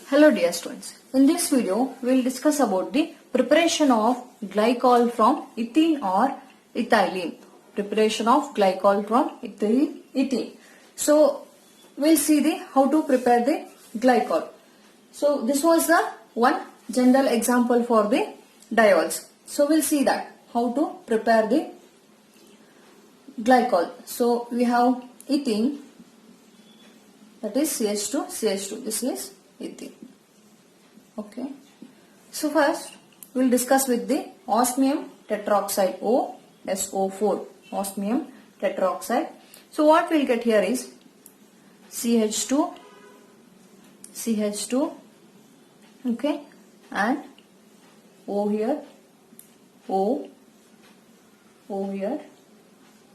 Hello dear students. In this video, we will discuss about the preparation of glycol from ethene or ethylene. Preparation of glycol from ethene. So, we will see the how to prepare the glycol. So, this was the one general example for the diols. So, we will see that how to prepare the glycol. So, we have ethene, that is CH2. This is ethene. Okay. So first we will discuss with the osmium tetroxide OSO4. Osmium tetroxide. So what we will get here is CH2, okay, and O here, O here,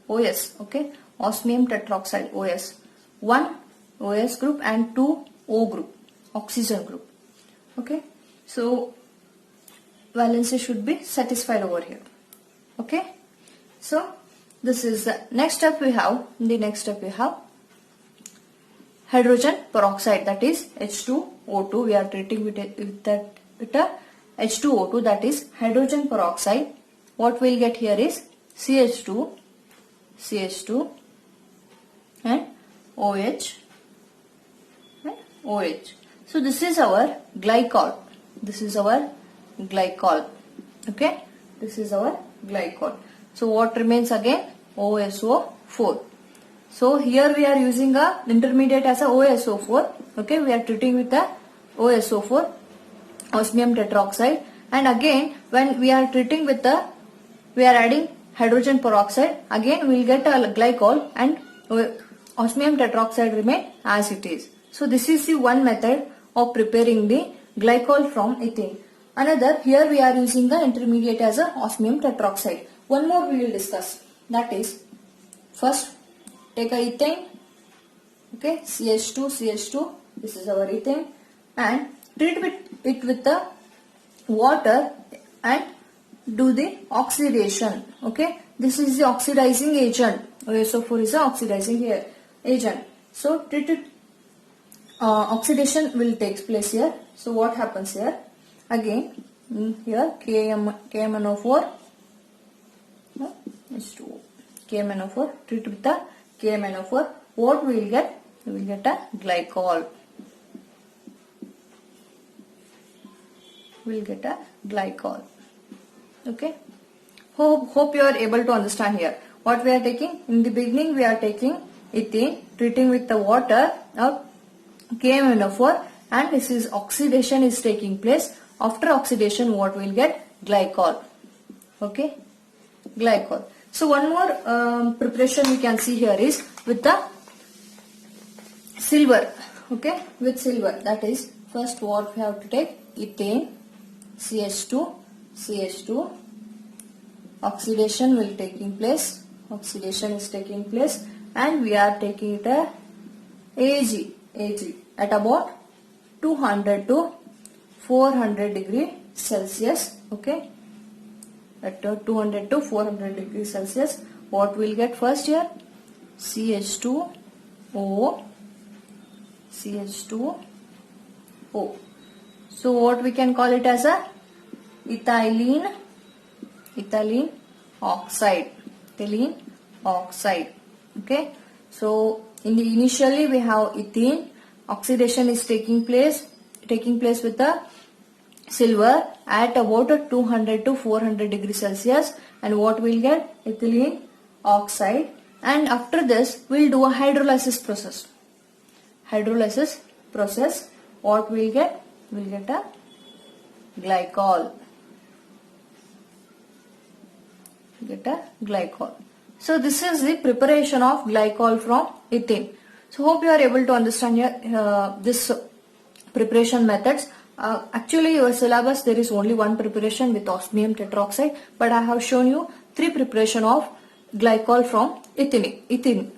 OS, okay, osmium tetroxide OS. One OS group and two O group, oxygen group. Okay, so valency should be satisfied over here. Okay, so this is the next step we have. In the next step we have hydrogen peroxide, that is H2O2. We are treating with a H2O2, that is hydrogen peroxide. What we will get here is CH2 and OH. So this is our glycol. Okay, this is our glycol. So what remains again? OSO4. So here we are using a intermediate as a OSO4. Okay, we are treating with the OSO4, osmium tetroxide, and again when we are treating with the, we are adding hydrogen peroxide. Again we will get a glycol and osmium tetroxide remain as it is. So this is the one method of preparing the glycol from ethene. Another, here we are using the intermediate as a osmium tetroxide. One more we will discuss. That is, first take a ethane, okay, CH2. This is our ethane, and treat it with the water and do the oxidation. Okay, this is the oxidizing agent. OSO4 is the oxidizing agent. So treat it. Oxidation will take place here. So what happens here? Again, here KMNO4, H2O, KMNO4, treat with the KMNO4. What we will get? We will get a glycol. We will get a glycol. Okay. Hope you are able to understand here. What we are taking? In the beginning we are taking ethene, treating with the water of KMNO4, and this is oxidation is taking place. After oxidation, what we will get? Glycol. Okay, glycol. So one more preparation we can see here is with the silver. Okay, with silver. That is, first what we have to take? Ethane, CH2. Oxidation will taking place. Oxidation is taking place, and we are taking it a AG at about 200 to 400 degree Celsius. Okay, at 200 to 400 degree Celsius. What we'll get first here? CH2O. So what we can call it as a ethylene oxide. Okay, so initially we have ethene. Oxidation is taking place with the silver at about 200 to 400 degrees Celsius, and what we'll get? Ethylene oxide. And after this we'll do a hydrolysis process. What we'll get? We'll get a glycol. So this is the preparation of glycol from ethene. So hope you are able to understand this preparation methods. Actually your syllabus there is only one preparation with osmium tetroxide, but I have shown you three preparation of glycol from ethene.